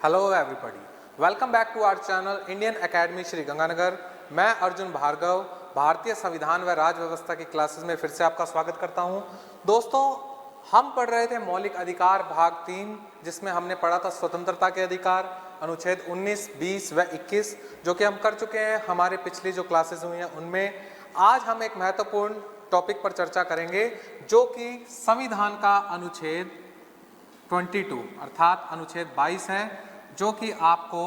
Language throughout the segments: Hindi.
Hello everybody, welcome back to our channel Indian Academy Shri Ganganagar. मैं अर्जुन भार्गव भारतीय संविधान व राज्य व्यवस्था की क्लासेस में फिर से आपका स्वागत करता हूं। दोस्तों, हम पढ़ रहे थे मौलिक अधिकार भाग 3, जिसमें हमने पढ़ा था स्वतंत्रता के अधिकार, अनुच्छेद 19, 20 व 21, जो कि हम कर चुके हैं हमारे पिछली जो क्लासेस हुई हैं उनमें। आज हम एक महत्वपूर्ण टॉपिक पर चर्चा करेंगे, जो कि संविधान का अनुच्छेद 22 अर्थात अनुच्छेद 22 है, जो कि आपको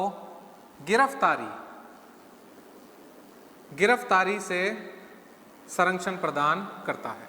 गिरफ्तारी से संरक्षण प्रदान करता है।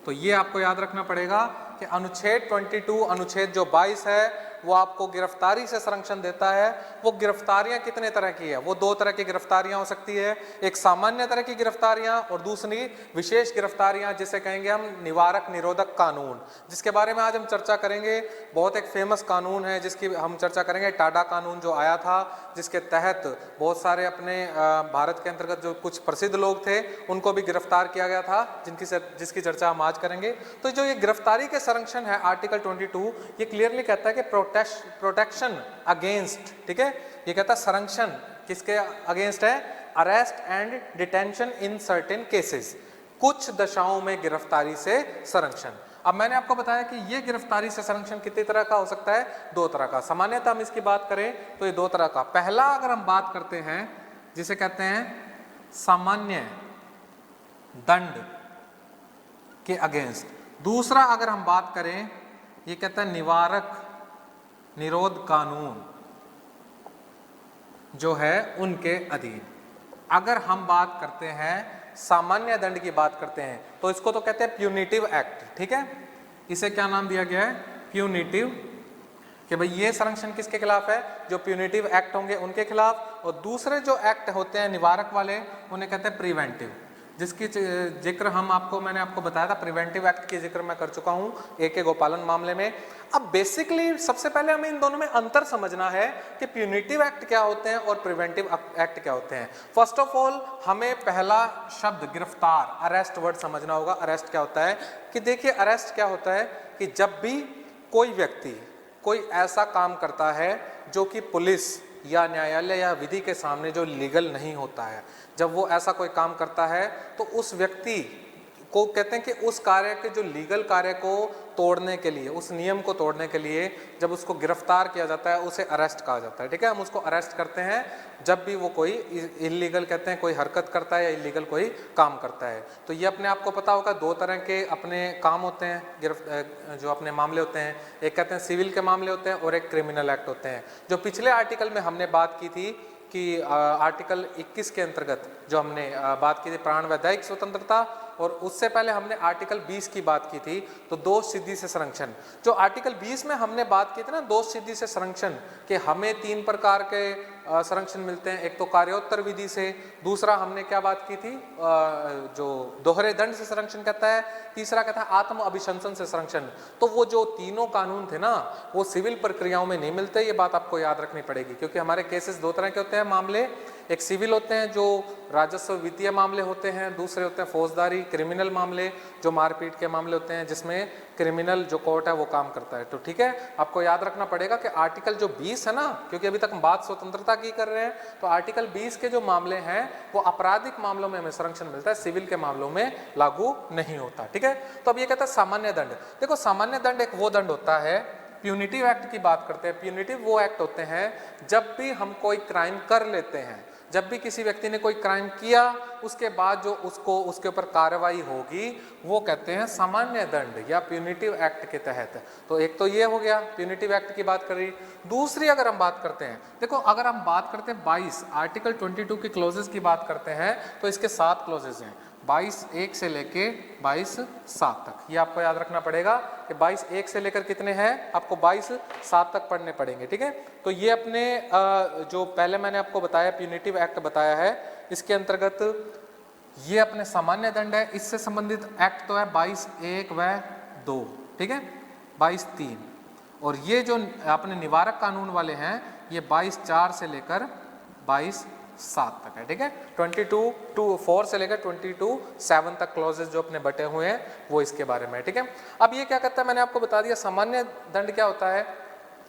तो ये आपको याद रखना पड़ेगा कि अनुच्छेद 22 अनुच्छेद जो 22 है वो आपको गिरफ्तारी से संरक्षण देता है। वो गिरफ्तारियां कितने तरह की है? वो दो तरह की गिरफ्तारियां हो सकती है, एक सामान्य तरह की गिरफ्तारियां और दूसरी विशेष गिरफ्तारियां, जिसे कहेंगे हम निवारक निरोधक कानून, जिसके बारे में आज हम चर्चा करेंगे। बहुत एक फेमस कानून है जिसकी हम चर्चा करेंगे, टाडा कानून जो आया था, जिसके तहत बहुत सारे अपने भारत के अंतर्गत जो कुछ प्रसिद्ध लोग थे उनको भी गिरफ्तार किया गया था, जिसकी चर्चा हम आज करेंगे। तो जो ये गिरफ्तारी के संरक्षण है आर्टिकल 22, ये क्लियरली कहता है कि प्रोटेक्शन अगेंस्ट, ठीक है, ये कहता है संरक्षण किसके अगेंस्ट है? Arrest and detention in certain cases, कुछ दशाओं में गिरफ्तारी से संरक्षण। अब मैंने आपको बताया कि ये गिरफ्तारी से संरक्षण कितनी तरह का हो सकता है? दो तरह का। सामान्यतः हम इसकी बात करें तो ये दो तरह का। पहला अगर हम बात करते हैं जिसे कहते हैं सामान्य दंड के अगेंस्ट, दूसरा अगर हम बात करें ये कहता है निवारक निरोध कानून जो है उनके अधीन। अगर हम बात करते हैं सामान्य दंड की बात करते हैं तो इसको तो कहते हैं प्यूनिटिव एक्ट, ठीक है। इसे क्या नाम दिया गया है? प्यूनिटिव, कि भाई ये संरक्षण किसके खिलाफ है? जो प्यूनिटिव एक्ट होंगे उनके खिलाफ। और दूसरे जो एक्ट होते हैं निवारक वाले, उन्हें कहते हैं प्रिवेंटिव, जिसकी जिक्र मैंने आपको बताया था। प्रिवेंटिव एक्ट की जिक्र मैं कर चुका हूं AK गोपालन मामले में। अब बेसिकली सबसे पहले हमें इन दोनों में अंतर समझना है कि प्यूनिटिव एक्ट क्या होते हैं और प्रिवेंटिव एक्ट क्या होते हैं। फर्स्ट ऑफ ऑल हमें पहला शब्द गिरफ्तार, अरेस्ट वर्ड समझना होगा। अरेस्ट क्या होता है? कि देखिए, अरेस्ट क्या होता है कि जब भी कोई व्यक्ति कोई ऐसा काम करता है जो कि पुलिस या न्यायालय या विधि के सामने जो लीगल नहीं होता है, जब वो ऐसा कोई काम करता है तो उस व्यक्ति को कहते हैं कि उस कार्य के जो लीगल कार्य को तोड़ने के लिए, उस नियम को तोड़ने के लिए जब उसको गिरफ्तार किया जाता है उसे अरेस्ट कहा जाता है, ठीक है। हम उसको अरेस्ट करते हैं जब भी वो कोई इलीगल, कहते हैं, कोई हरकत करता है या इलीगल कोई काम करता है। तो ये अपने आप को पता होगा, दो तरह के अपने काम होते हैं, जो अपने मामले होते हैं। एक कहते हैं सिविल के मामले होते हैं और एक क्रिमिनल एक्ट होते हैं। जो पिछले आर्टिकल में हमने बात की थी कि आर्टिकल 21 के अंतर्गत जो हमने बात की थी प्राण व दैहिक स्वतंत्रता, और उससे पहले हमने आर्टिकल 20 की बात की थी, तो दोष सिद्धि से संरक्षण। जो आर्टिकल 20 में हमने बात की थी ना, दोष सिद्धि से संरक्षण, कि हमें 3 प्रकार के संरक्षण मिलते हैं। एक तो कार्योत्तर विधि से, दूसरा हमने क्या बात की थी, जो दोहरे दंड से संरक्षण कहता है, तीसरा कहता है आत्म अभिशंसन से संरक्षण। तो वो जो तीनों कानून थे ना, वो सिविल प्रक्रियाओं में नहीं मिलते। ये बात आपको याद रखनी पड़ेगी, क्योंकि हमारे केसेस दो तरह के होते हैं मामले। एक सिविल होते हैं जो राजस्व वित्तीय मामले होते हैं, दूसरे होते हैं फौजदारी क्रिमिनल मामले जो मारपीट के मामले होते हैं, जिसमें क्रिमिनल जो कोर्ट है वो काम करता है। तो ठीक है, आपको याद रखना पड़ेगा कि आर्टिकल जो 20 है ना, क्योंकि अभी तक हम बात स्वतंत्रता की कर रहे हैं, तो आर्टिकल 20 के जो मामले हैं वो आपराधिक मामलों में हमें संरक्षण मिलता है, सिविल के मामलों में लागू नहीं होता, ठीक है। तो अब ये कहता है सामान्य दंड। देखो, सामान्य दंड एक वो दंड होता है, प्यूनिटिव एक्ट की बात करते हैं। प्यूनिटिव वो एक्ट होते हैं जब भी हम कोई क्राइम कर लेते हैं, जब भी किसी व्यक्ति ने कोई क्राइम किया, उसके बाद जो उसके ऊपर कार्रवाई होगी वो कहते हैं सामान्य दंड या प्यूनिटिव एक्ट के तहत। तो एक तो ये हो गया, प्यूनिटिव एक्ट की बात कर रही। दूसरी अगर हम बात करते हैं, देखो, अगर हम बात करते हैं 22 आर्टिकल 22 के क्लोजेस की बात करते हैं तो इसके 7 क्लोजेस हैं, 22(1) से लेके 22(7) तक। ये आपको याद रखना पड़ेगा कि 22(1) से लेकर कितने हैं, आपको 22(7) तक पढ़ने पड़ेंगे, ठीक है। तो ये अपने जो पहले मैंने आपको बताया प्यूनिटिव एक्ट बताया है, इसके अंतर्गत ये अपने सामान्य दंड है। इससे संबंधित एक्ट तो है 22(1) व 2, ठीक है, 22(3). और ये जो अपने निवारक कानून वाले हैं ये 22(4) से लेकर 22(7) तक है, ठीक है। 22(4) से लेकर 22(7) तक क्लॉजेस जो अपने बटे हुए हैं वो इसके बारे में है, ठीक है। अब ये क्या करता है, मैंने आपको बता दिया सामान्य दंड क्या होता है।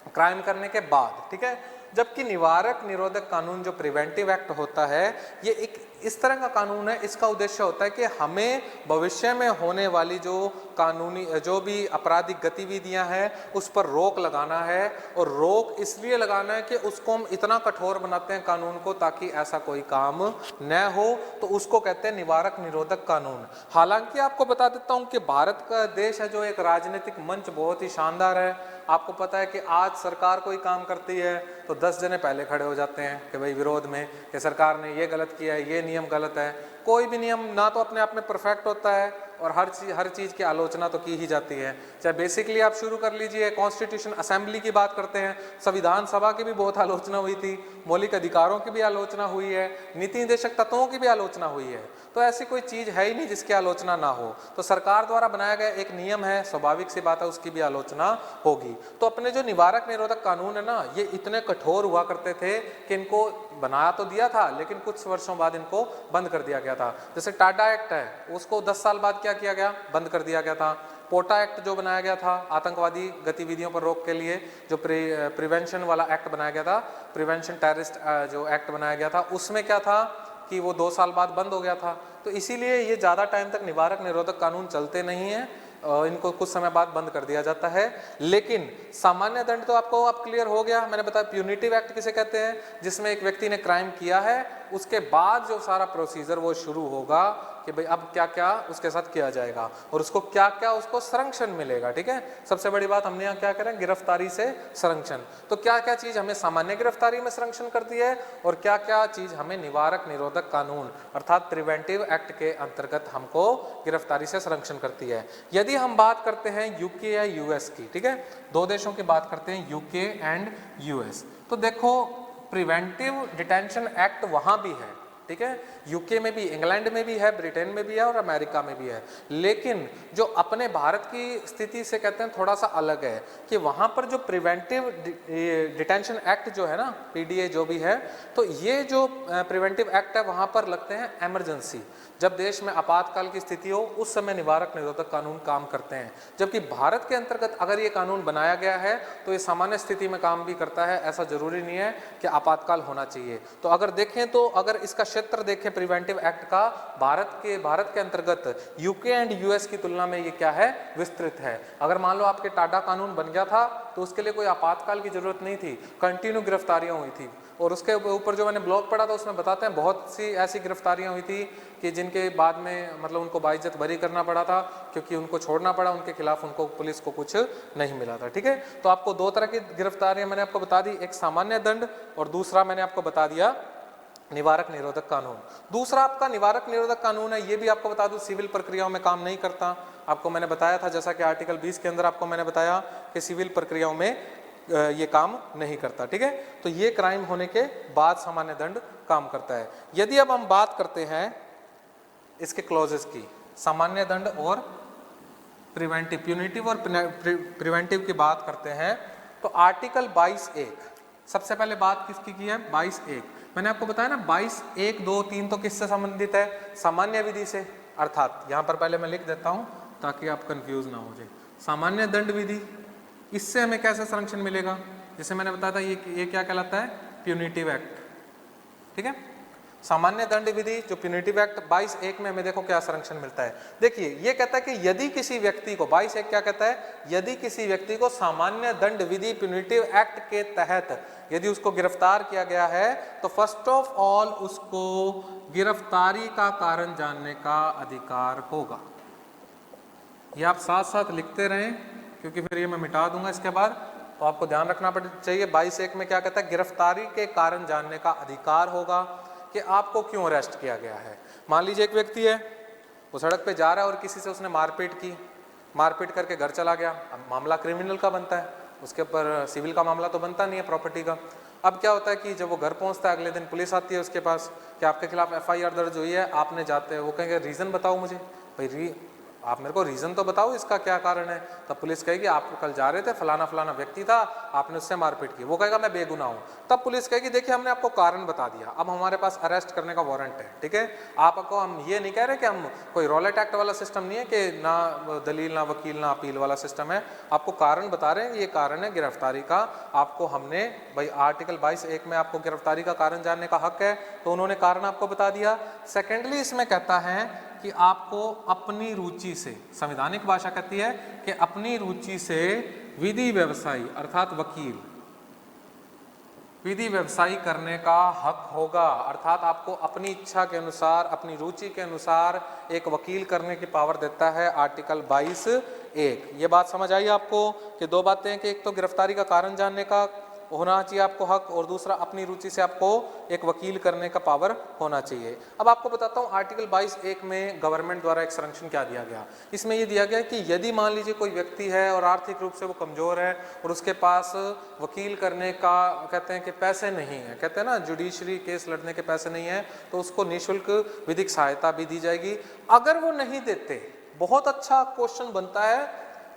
क्राइम करने के बाद, ठीक है। जबकि निवारक निरोधक कानून जो प्रिवेंटिव एक्ट होता है, ये एक इस तरह का कानून है, इसका उद्देश्य होता है कि हमें भविष्य में होने वाली जो कानूनी जो भी आपराधिक गतिविधियां हैं उस पर रोक लगाना है, और रोक इसलिए लगाना है कि उसको हम इतना कठोर बनाते हैं कानून को ताकि ऐसा कोई काम न हो, तो उसको कहते हैं निवारक निरोधक कानून। हालांकि आपको बता देता हूं कि भारत का देश है जो एक राजनीतिक मंच बहुत ही शानदार है। आपको पता है कि आज सरकार कोई काम करती है तो 10 जने पहले खड़े हो जाते हैं कि भाई विरोध में, कि सरकार ने ये गलत किया है, ये नियम गलत है। कोई भी नियम ना तो अपने आप में परफेक्ट होता है, और हर चीज़ की आलोचना तो की ही जाती है। चाहे बेसिकली आप शुरू कर लीजिए, कॉन्स्टिट्यूशन असेंबली की बात करते हैं, संविधान सभा की भी बहुत आलोचना हुई थी, मौलिक अधिकारों की भी आलोचना हुई है, नीति निर्देशक तत्वों की भी आलोचना हुई है। तो ऐसी कोई चीज़ है ही नहीं जिसकी आलोचना ना हो। तो सरकार द्वारा बनाया गया एक नियम है, स्वाभाविक सी बात है उसकी भी आलोचना होगी। तो अपने जो निवारक निरोधक कानून है ना, ये इतने कठोर हुआ करते थे कि इनको बनाया तो दिया था लेकिन कुछ वर्षों बाद इनको बंद कर दिया गया था। जैसे टाडा एक्ट है, उसको 10 साल बाद क्या किया गया, बंद कर दिया गया था। पोटा एक्ट जो बनाया गया था आतंकवादी गतिविधियों पर रोक के लिए, जो प्रिवेंशन वाला एक्ट बनाया गया था, प्रिवेंशन टेररिस्ट जो एक्ट बनाया गया था, उसमें क्या था कि वो 2 साल बाद बंद हो गया था। तो इसीलिए ये ज़्यादा टाइम तक निवारक निरोधक कानून चलते नहीं हैं, इनको कुछ समय बाद बंद कर दिया जाता है। लेकिन सामान्य दंड तो आपको अब क्लियर हो गया। मैंने बताया प्यूनिटिव एक्ट किसे कहते हैं, जिसमें एक व्यक्ति ने क्राइम किया है, उसके बाद जो सारा प्रोसीजर वो शुरू होगा कि भाई अब क्या क्या उसके साथ किया जाएगा और उसको क्या क्या उसको संरक्षण मिलेगा। ठीक है, सबसे बड़ी बात हमने यहाँ क्या करें, गिरफ्तारी से संरक्षण। तो क्या क्या चीज हमें सामान्य गिरफ्तारी में संरक्षण करती है और क्या क्या चीज हमें निवारक निरोधक कानून अर्थात प्रिवेंटिव एक्ट के अंतर्गत हमको गिरफ्तारी से संरक्षण करती है। यदि हम बात करते हैं यूके या यूएस की, ठीक है, 2 देशों की बात करते हैं, यूके एंड यूएस, तो देखो प्रिवेंटिव डिटेंशन एक्ट वहां भी है, ठीक है, यूके में भी, इंग्लैंड में भी है, ब्रिटेन में भी है और अमेरिका में भी है। लेकिन जो अपने भारत की स्थिति से कहते हैं थोड़ा सा अलग है कि वहां पर जो प्रिवेंटिव डिटेंशन एक्ट जो है ना, पीडीए जो भी है, तो ये जो प्रिवेंटिव एक्ट है वहां पर लगते हैं इमरजेंसी, जब देश में आपातकाल की स्थिति हो उस समय निवारक निरोधक कानून काम करते हैं। जबकि भारत के अंतर्गत अगर ये कानून बनाया गया है तो ये सामान्य स्थिति में काम भी करता है, ऐसा जरूरी नहीं है कि आपातकाल होना चाहिए। तो अगर देखें तो अगर इसका क्षेत्र देखें प्रिवेंटिव एक्ट का, भारत के अंतर्गत यूके एंड यूएस की तुलना में ये क्या है, विस्तृत है। अगर मान लो आपके टाडा कानून बन गया था तो उसके लिए कोई आपातकाल की जरूरत नहीं थी, कंटिन्यू गिरफ्तारियां हुई थी। और उसके ऊपर जो मैंने ब्लॉग पढ़ा था उसमें बताते हैं बहुत सी ऐसी गिरफ्तारियां हुई थी कि जिनके बाद में मतलब उनको बाइज्जत बरी करना पड़ा था, क्योंकि उनको छोड़ना पड़ा, उनके खिलाफ उनको पुलिस को कुछ नहीं मिला था। ठीक है, तो आपको 2 तरह की गिरफ्तारियां मैंने आपको बता दी, एक सामान्य दंड और दूसरा मैंने आपको बता दिया निवारक निरोधक कानून। दूसरा आपका निवारक निरोधक कानून है, ये भी आपको बता दूं सिविल प्रक्रियाओं में काम नहीं करता। आपको मैंने बताया था, जैसा कि आर्टिकल 20 के अंदर आपको मैंने बताया कि सिविल प्रक्रियाओं में ये काम नहीं करता। ठीक है, तो ये क्राइम होने के बाद सामान्य दंड काम करता है। यदि अब हम बात करते हैं इसके क्लॉजेस की, सामान्य दंड और प्रिवेंटिव, प्यूनिटिव और प्रिवेंटिव की बात करते हैं, तो आर्टिकल 22(1) सबसे पहले बात किसकी की है, 22(1) मैंने आपको बताया ना 22(1), 2, 3 तो किससे संबंधित है, सामान्य विधि से। अर्थात यहां पर पहले मैं लिख देता हूं ताकि आप कंफ्यूज ना हो जाए। सामान्य दंड विधि, इससे हमें कैसे संरक्षण मिलेगा, जैसे मैंने बताया था ये क्या कहलाता है, प्यूनिटिव एक्ट। ठीक है, सामान्य दंड विधि जो प्यूनिटिव एक्ट 22(1) में हमें देखो क्या संरक्षण मिलता है। देखिए ये कहता है कि यदि किसी व्यक्ति को, 22(1) क्या कहता है, यदि किसी व्यक्ति को सामान्य दंड विधि प्यूनिटिव एक्ट के तहत यदि उसको गिरफ्तार किया गया है तो फर्स्ट ऑफ ऑल उसको गिरफ्तारी का कारण जानने का अधिकार होगा। ये आप साथ साथ लिखते रहें क्योंकि फिर ये मैं मिटा दूंगा इसके बाद, तो आपको ध्यान रखना चाहिए। 22(1) में क्या कहता है, गिरफ्तारी के कारण जानने का अधिकार होगा कि आपको क्यों अरेस्ट किया गया है। मान लीजिए एक व्यक्ति है, वो सड़क पे जा रहा है और किसी से उसने मारपीट की, मारपीट करके घर चला गया। अब मामला क्रिमिनल का बनता है, उसके ऊपर सिविल का मामला तो बनता नहीं है प्रॉपर्टी का। अब क्या होता है कि जब वो घर पहुंचता है अगले दिन पुलिस आती है उसके पास कि आपके खिलाफ FIR दर्ज हुई है, आपने जाते हैं, वो कहेंगे रीज़न बताओ मुझे। भाई आप मेरे को रीजन तो बताओ इसका क्या कारण है। तब पुलिस कहेगी आप कल जा रहे थे, फलाना फलाना व्यक्ति था, आपने उससे मारपीट की। वो कहेगा मैं बेगुनाह हूँ। तब पुलिस कहेगी देखिए हमने आपको कारण बता दिया, अब हमारे पास अरेस्ट करने का वारंट है, ठीक है। आपको हम ये नहीं कह रहे कि हम कोई रॉलेट एक्ट वाला सिस्टम नहीं है कि ना दलील ना वकील ना अपील वाला सिस्टम है। आपको कारण बता रहे हैं, ये कारण है गिरफ्तारी का। आपको हमने भाई आर्टिकल 22(1) में आपको गिरफ्तारी का कारण जानने का हक है, तो उन्होंने कारण आपको बता दिया। सेकेंडली इसमें कहता है कि आपको अपनी रुचि से, संवैधानिक भाषा कहती है कि अपनी रुचि से विधि व्यवसायी अर्थात वकील, विधि व्यवसायी करने का हक होगा। अर्थात आपको अपनी इच्छा के अनुसार, अपनी रुचि के अनुसार एक वकील करने की पावर देता है आर्टिकल 22(1). ये बात समझ आई आपको कि दो बातें हैं कि एक तो गिरफ्तारी का कारण जानने का होना चाहिए आपको हक, और दूसरा अपनी रुचि से आपको एक वकील करने का पावर होना चाहिए। अब आपको बताता हूँ आर्टिकल 22(1) में गवर्नमेंट द्वारा एक संरक्षण क्या दिया गया। इसमें ये दिया गया कि यदि मान लीजिए कोई व्यक्ति है और आर्थिक रूप से वो कमजोर है और उसके पास वकील करने का कहते हैं कि पैसे नहीं है, कहते हैं ना जुडिशरी केस लड़ने के पैसे नहीं है, तो उसको निःशुल्क विधिक सहायता भी दी जाएगी। अगर वो नहीं देते, बहुत अच्छा क्वेश्चन बनता है,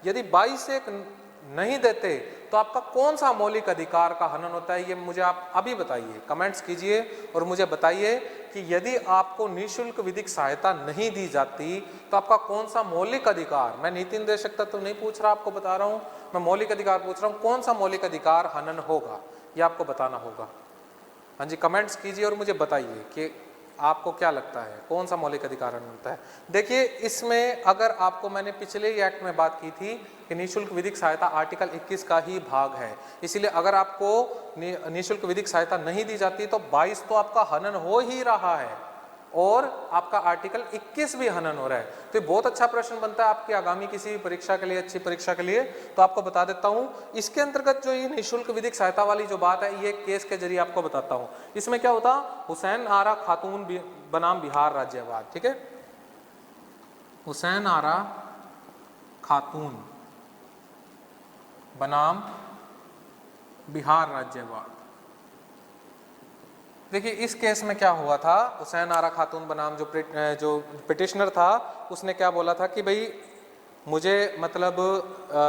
यदि 22(1) नहीं देते तो आपका कौन सा मौलिक अधिकार का हनन होता है, ये मुझे आप अभी बताइए, कमेंट्स कीजिए और मुझे बताइए कि यदि आपको निःशुल्क विधिक सहायता नहीं दी जाती तो आपका कौन सा मौलिक अधिकार, मैं नीति निर्देशक तत्व नहीं पूछ रहा, आपको बता रहा हूं, मैं मौलिक अधिकार पूछ रहा हूं, कौन सा मौलिक अधिकार हनन होगा, ये आपको बताना होगा। हाँ जी, कमेंट्स कीजिए और मुझे बताइए कि आपको क्या लगता है कौन सा मौलिक अधिकार होता है। देखिए इसमें अगर आपको, मैंने पिछले ही एक्ट में बात की थी कि निःशुल्क विधिक सहायता आर्टिकल 21 का ही भाग है, इसलिए अगर आपको निःशुल्क विधिक सहायता नहीं दी जाती तो 22 तो आपका हनन हो ही रहा है और आपका आर्टिकल 21 भी हनन हो रहा है। तो ये बहुत अच्छा प्रश्न बनता है आपकी आगामी किसी भी परीक्षा के लिए, अच्छी परीक्षा के लिए। तो आपको बता देता हूं इसके अंतर्गत जो ये निःशुल्क विधिक सहायता वाली जो बात है, ये केस के जरिए आपको बताता हूं। इसमें क्या होता, हुसैन आरा खातून बनाम बिहार राज्यवाद, ठीक है, हुसैन आरा खातून बनाम बिहार राज्यवाद। देखिए इस केस में क्या हुआ था, हुसैन आरा खातून बनाम जो पिटिशनर था उसने क्या बोला था कि भाई मुझे मतलब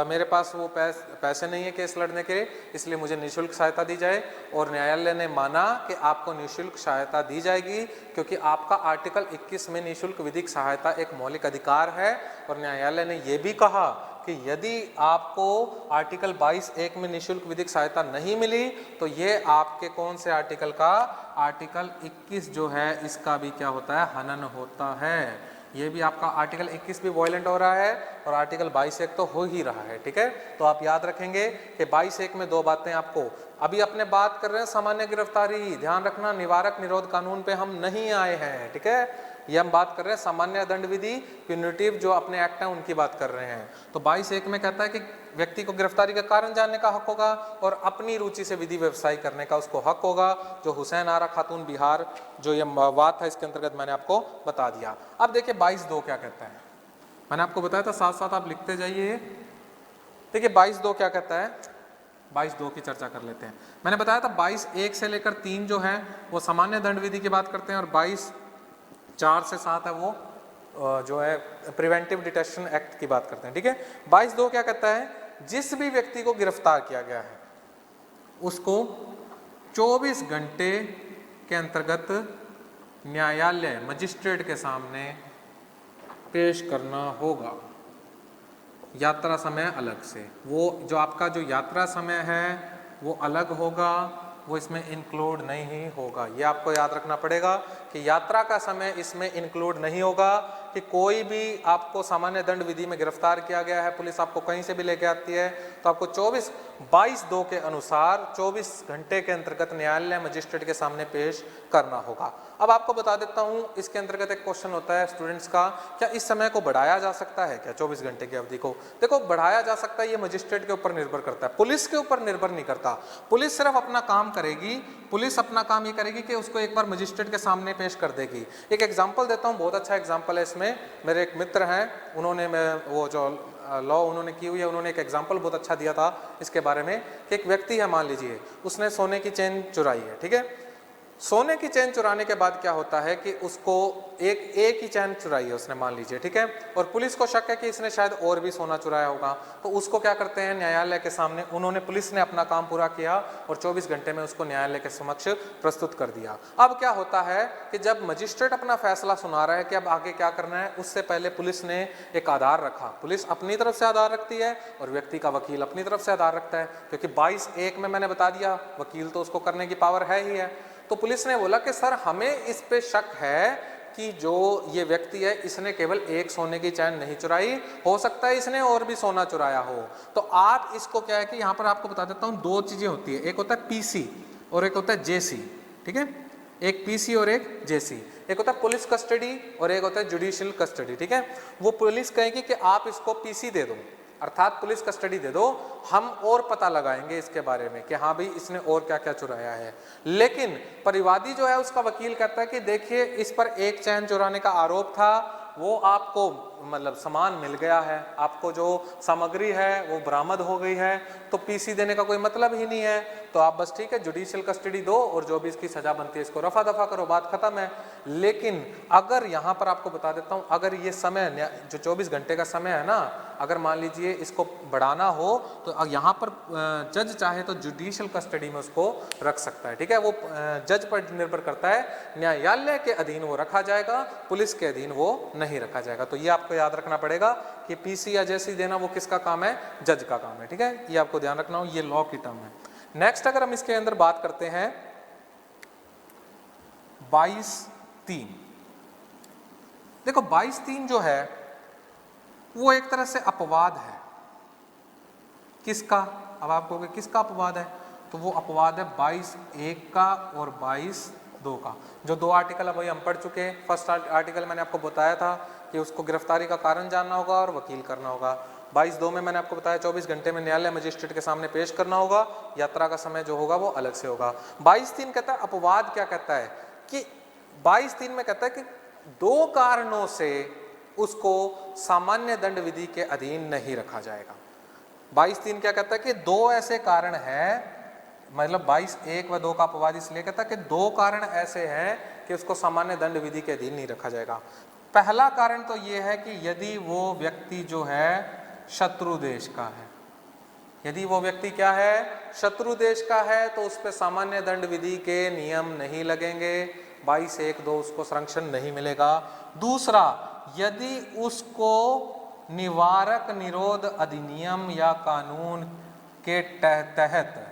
मेरे पास वो पैसे नहीं है केस लड़ने के, इसलिए मुझे निःशुल्क सहायता दी जाए। और न्यायालय ने माना कि आपको निःशुल्क सहायता दी जाएगी क्योंकि आपका आर्टिकल 21 में निःशुल्क विधिक सहायता एक मौलिक अधिकार है। और न्यायालय ने यह भी कहा कि यदि आपको आर्टिकल 22(1) में निःशुल्क विधिक सहायता नहीं मिली तो ये आपके कौन से आर्टिकल का, आर्टिकल 21 जो है इसका भी क्या होता है, हनन होता है। ये भी आपका आर्टिकल 21 भी वायलेंट हो रहा है और आर्टिकल 22(1) तो हो ही रहा है, ठीक है। तो आप याद रखेंगे कि 22(1) में दो बातें आपको, अभी अपने बात कर रहे हैं सामान्य गिरफ्तारी, ध्यान रखना निवारक निरोध कानून पे हम नहीं आए हैं, ठीक है। ये हम बात कर रहे हैं सामान्य दंड विधि, प्यूनिटिव जो अपने एक्ट हैं उनकी बात कर रहे हैं। तो 22(1) में कहता है कि व्यक्ति को गिरफ्तारी का कारण जानने का हक होगा और अपनी रुचि से विधि व्यवसाय करने का उसको हक होगा। जो हुसैन आरा खातून बिहार जो ये बात था इसके अंतर्गत मैंने आपको बता दिया। अब देखिए 22(2) क्या कहता है, मैंने आपको बताया था, साथ साथ आप लिखते जाइए। देखिए 22(2) क्या कहता है, 22(2) की चर्चा कर लेते हैं। मैंने बताया था 22(1) से लेकर 3 जो है वो सामान्य दंड विधि की बात करते हैं और 22(4) से 7 है वो जो है प्रिवेंटिव डिटेंशन एक्ट की बात करते हैं, ठीक है। 22(2) क्या कहता है, जिस भी व्यक्ति को गिरफ्तार किया गया है उसको 24 घंटे के अंतर्गत न्यायालय मजिस्ट्रेट के सामने पेश करना होगा। यात्रा समय अलग से, वो जो आपका जो यात्रा समय है वो अलग होगा, वो इसमें इंक्लूड नहीं होगा। ये आपको याद रखना पड़ेगा कि यात्रा का समय इसमें इंक्लूड नहीं होगा। कि कोई भी आपको सामान्य दंड विधि में गिरफ्तार किया गया है, पुलिस आपको कहीं से भी लेके आती है तो आपको 22(2) के अनुसार 24 घंटे के अंतर्गत न्यायालय मजिस्ट्रेट के सामने पेश करना होगा। अब आपको बता देता हूं इसके अंतर्गत एक क्वेश्चन होता है स्टूडेंट्स का, क्या इस समय को बढ़ाया जा सकता है क्या 24 घंटे की अवधि को? देखो बढ़ाया जा सकता है, ये मजिस्ट्रेट के ऊपर निर्भर करता है, पुलिस के ऊपर निर्भर नहीं करता। पुलिस सिर्फ अपना काम करेगी, पुलिस अपना काम ये करेगी कि उसको एक बार मजिस्ट्रेट के सामने पेश कर देगी। एक एग्जांपल देता हूं, बहुत अच्छा एग्जांपल है इसमें, मेरे एक मित्र हैं, उन्होंने वो जो लॉ उन्होंने की हुई है, उन्होंने एक एग्जांपल बहुत अच्छा दिया था इसके बारे में कि एक व्यक्ति है, मान लीजिए उसने सोने की चेन चुराई है, ठीक है, सोने की चेन चुराने के बाद क्या होता है कि उसको एक ही चेन चुराई है उसने, मान लीजिए, ठीक है, और पुलिस को शक है कि इसने शायद और भी सोना चुराया होगा, तो उसको क्या करते हैं, न्यायालय के सामने पुलिस ने अपना काम पूरा किया और 24 घंटे में उसको न्यायालय के समक्ष प्रस्तुत कर दिया। अब क्या होता है कि जब मजिस्ट्रेट अपना फैसला सुना रहा है कि अब आगे क्या करना है, उससे पहले पुलिस ने एक आधार रखा। पुलिस अपनी तरफ से आधार रखती है और व्यक्ति का वकील अपनी तरफ से आधार रखता है, क्योंकि 22(1) में मैंने बता दिया वकील तो उसको करने की पावर है ही है। तो पुलिस ने बोला कि सर हमें इस पे शक है कि जो ये व्यक्ति है इसने केवल एक सोने की चैन नहीं चुराई, हो सकता है इसने और भी सोना चुराया हो। तो आप इसको क्या है कि यहाँ पर आपको बता देता हूँ, दो चीजें होती है, एक होता है पीसी और एक होता है जेसी, ठीक है, एक पीसी और एक जेसी, एक होता है पुलिस कस्टडी और एक होता है जुडिशियल कस्टडी, ठीक है। वो पुलिस कहेगी कि आप इसको पीसी दे दो, अर्थात पुलिस कस्टडी दे दो, हम और पता लगाएंगे इसके बारे में कि हाँ भाई इसने और क्या क्या चुराया है। लेकिन परिवादी जो है उसका वकील कहता है कि देखिए इस पर एक चैन चुराने का आरोप था, वो आपको मतलब सामान मिल गया है, आपको जो सामग्री है वो बरामद हो गई है, तो पीसी देने का कोई मतलब ही नहीं है, तो आप बस ठीक है जुडिशियल कस्टडी दो और जो भी इसकी सजा बनती है इसको रफा दफा करो, बात खत्म है। लेकिन अगर यहाँ पर आपको बता देता हूँ, अगर ये समय जो 24 घंटे का समय है ना, अगर मान लीजिए इसको बढ़ाना हो तो यहाँ पर जज चाहे तो जुडिशियल कस्टडी में उसको रख सकता है, ठीक है, वो जज पर निर्भर करता है, न्यायालय के अधीन वो रखा जाएगा, पुलिस के अधीन वो नहीं रखा जाएगा। तो ये आपको याद रखना पड़ेगा कि पीसी या जेसी देना वो किसका काम है, जज का काम है, ठीक है, ये आपको ध्यान रखना हो, ये लॉ की टर्म है। नेक्स्ट अगर हम इसके अंदर बात करते हैं 22(3), देखो 22(3) जो है वो एक तरह से अपवाद है। किसका? अब आप कहोगे किसका अपवाद है, तो वो अपवाद है 22(1) का और 22(2) का। जो दो आर्टिकल अब हम पढ़ चुके हैं, फर्स्ट आर्टिकल मैंने आपको बताया था कि उसको गिरफ्तारी का कारण जानना होगा और वकील करना होगा। 22(2) में मैंने आपको बताया 24 घंटे में न्यायालय मजिस्ट्रेट के सामने पेश करना होगा, यात्रा का समय जो होगा वो अलग से होगा। 22(3) कहता है, अपवाद क्या कहता है कि 22(3) में कहता है कि दो कारणों से उसको सामान्य दंड विधि के अधीन नहीं रखा जाएगा। 22(3) क्या कहता है कि दो ऐसे कारण हैं, मतलब 22(1) व 22 का अपवाद इसलिए कहता है कि दो कारण ऐसे हैं कि उसको सामान्य दंड विधि के अधीन नहीं रखा जाएगा। पहला कारण तो यह है कि यदि वो व्यक्ति जो है शत्रु देश का है, यदि वो व्यक्ति क्या है, शत्रु देश का है, तो उस पर सामान्य दंड विधि के नियम नहीं लगेंगे, 22(1)(2) उसको संरक्षण नहीं मिलेगा। दूसरा, यदि उसको निवारक निरोध अधिनियम या कानून के तहत,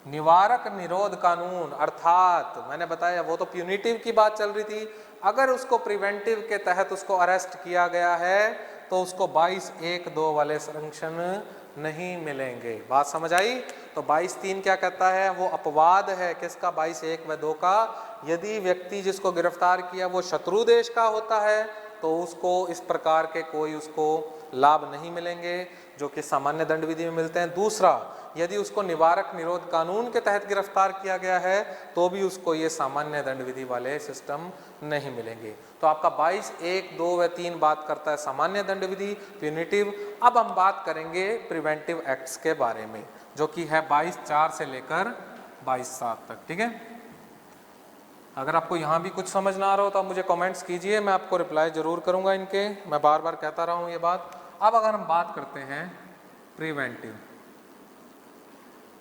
निवारक निरोध कानून अर्थात मैंने बताया वो तो प्यूनिटिव की बात चल रही थी, अगर उसको प्रिवेंटिव के तहत उसको अरेस्ट किया गया है तो उसको 22(1)(2) वाले संरक्षण नहीं मिलेंगे। बात समझ आई? तो 22(3) क्या कहता है, वो अपवाद है किसका, 22(1) व 22 का। यदि व्यक्ति जिसको गिरफ्तार किया वो शत्रु देश का होता है तो उसको इस प्रकार के कोई उसको लाभ नहीं मिलेंगे जो कि सामान्य दंड विधि में मिलते हैं। दूसरा, यदि उसको निवारक निरोध कानून के तहत गिरफ्तार किया गया है तो भी उसको ये सामान्य दंड विधि वाले सिस्टम नहीं मिलेंगे। तो आपका 22(1), 2 व 3 बात करता है सामान्य दंड विधि, प्यूनिटिव। अब हम बात करेंगे प्रिवेंटिव एक्ट्स के बारे में, जो कि है 22(4) से लेकर 22(7) तक, ठीक है। अगर आपको यहाँ भी कुछ समझ ना आ रहा हो तो आप मुझे कमेंट्स कीजिए, मैं आपको रिप्लाई जरूर करूँगा इनके, मैं बार बार कहता रहा हूँ ये बात। अब अगर हम बात करते हैं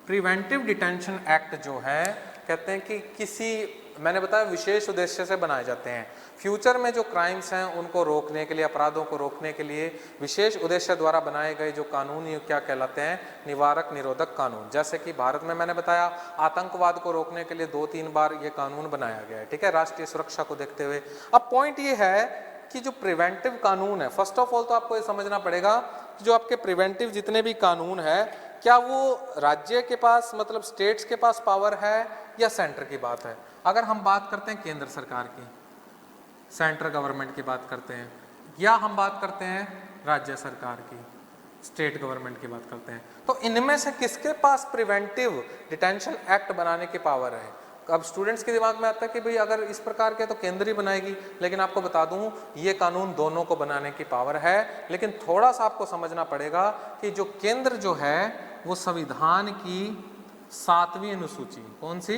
प्रिवेंटिव डिटेंशन एक्ट जो है, कहते हैं कि किसी, मैंने बताया विशेष उद्देश्य से बनाए जाते हैं। फ्यूचर में जो क्राइम्स हैं उनको रोकने के लिए, अपराधों को रोकने के लिए विशेष उद्देश्य द्वारा बनाए गए जो कानून ये क्या कहलाते हैं, निवारक निरोधक कानून। जैसे कि भारत में मैंने बताया आतंकवाद को रोकने के लिए 2-3 बार ये कानून बनाया गया है, ठीक है, राष्ट्रीय सुरक्षा को देखते हुए। अब पॉइंट ये है कि जो प्रिवेंटिव कानून है, फर्स्ट ऑफ ऑल तो आपको ये समझना पड़ेगा कि जो आपके प्रिवेंटिव जितने भी कानून है, क्या वो राज्य के पास मतलब स्टेट्स के पास पावर है या सेंटर की बात है। अगर हम बात करते हैं केंद्र सरकार की, सेंट्रल गवर्नमेंट की बात करते हैं, या हम बात करते हैं राज्य सरकार की, स्टेट गवर्नमेंट की बात करते हैं, तो इनमें से किसके पास प्रिवेंटिव डिटेंशन एक्ट बनाने की पावर है। अब स्टूडेंट्स के दिमाग में आता है कि भाई अगर इस प्रकार के तो केंद्र ही बनाएगी, लेकिन आपको बता दूं ये कानून दोनों को बनाने की पावर है। लेकिन थोड़ा सा आपको समझना पड़ेगा कि जो केंद्र जो है वो संविधान की 7वीं अनुसूची, कौन सी,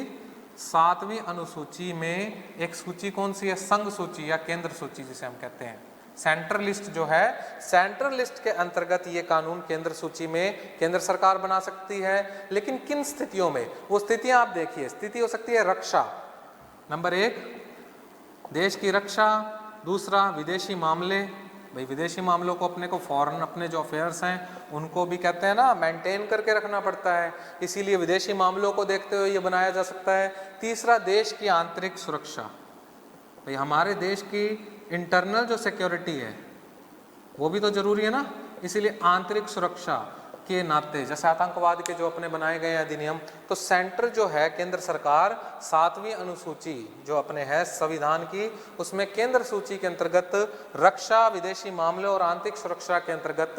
7वीं अनुसूची में एक सूची कौन सी है, संघ सूची या केंद्र सूची जिसे हम कहते हैं। सेंट्रल लिस्ट जो है, सेंट्रल लिस्ट के अंतर्गत ये कानून केंद्र सूची में केंद्र सरकार बना सकती है। लेकिन किन स्थितियों में, वो स्थितियां आप देखिए। स्थिति हो सकती है रक्षा, नंबर 1 देश की रक्षा, दूसरा विदेशी मामले, भाई विदेशी मामलों को अपने को फॉरेन अपने जो अफेयर्स हैं उनको भी कहते हैं ना मेंटेन करके रखना पड़ता है, इसीलिए विदेशी मामलों को देखते हुए ये बनाया जा सकता है। तीसरा देश की आंतरिक सुरक्षा, भाई हमारे देश की इंटरनल जो सिक्योरिटी है वो भी तो जरूरी है ना, इसीलिए आंतरिक सुरक्षा के नाते जैसे आतंकवाद के जो अपने बनाए गए अधिनियम, तो सेंटर जो है केंद्र सरकार 7वीं अनुसूची जो अपने है संविधान की, उसमें केंद्र सूची के अंतर्गत रक्षा, विदेशी मामले और आंतरिक सुरक्षा के अंतर्गत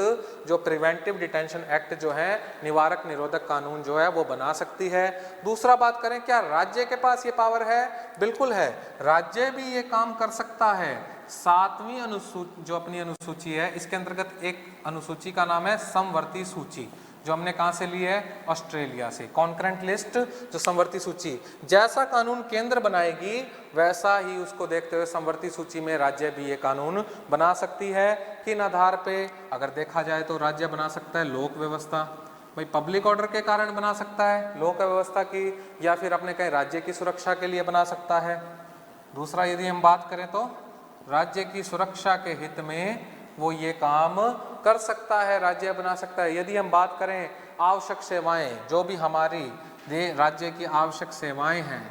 जो प्रिवेंटिव डिटेंशन एक्ट जो है, निवारक निरोधक कानून जो है वो बना सकती है। दूसरा बात करें, क्या राज्य के पास ये पावर है? बिल्कुल है, राज्य भी ये काम कर सकता है। 7वीं अनुसूची जो अपनी अनुसूची है, इसके अंतर्गत एक अनुसूची का नाम है समवर्ती सूची, जो हमने कहां से ली है? ऑस्ट्रेलिया से। कॉन्करेंट लिस्ट जो समवर्ती सूची, जैसा कानून केंद्र बनाएगी वैसा ही उसको देखते हुए समवर्ती सूची में राज्य भी ये कानून बना सकती है। किन आधार पे? अगर देखा जाए तो राज्य बना सकता है लोक व्यवस्था, भाई पब्लिक ऑर्डर के कारण बना सकता है लोक व्यवस्था की, या फिर अपने कहीं राज्य की सुरक्षा के लिए बना सकता है। दूसरा, यदि हम बात करें तो राज्य की सुरक्षा के हित में वो ये काम कर सकता है, राज्य बना सकता है। यदि हम बात करें आवश्यक सेवाएं, जो भी हमारी राज्य की आवश्यक सेवाएं हैं,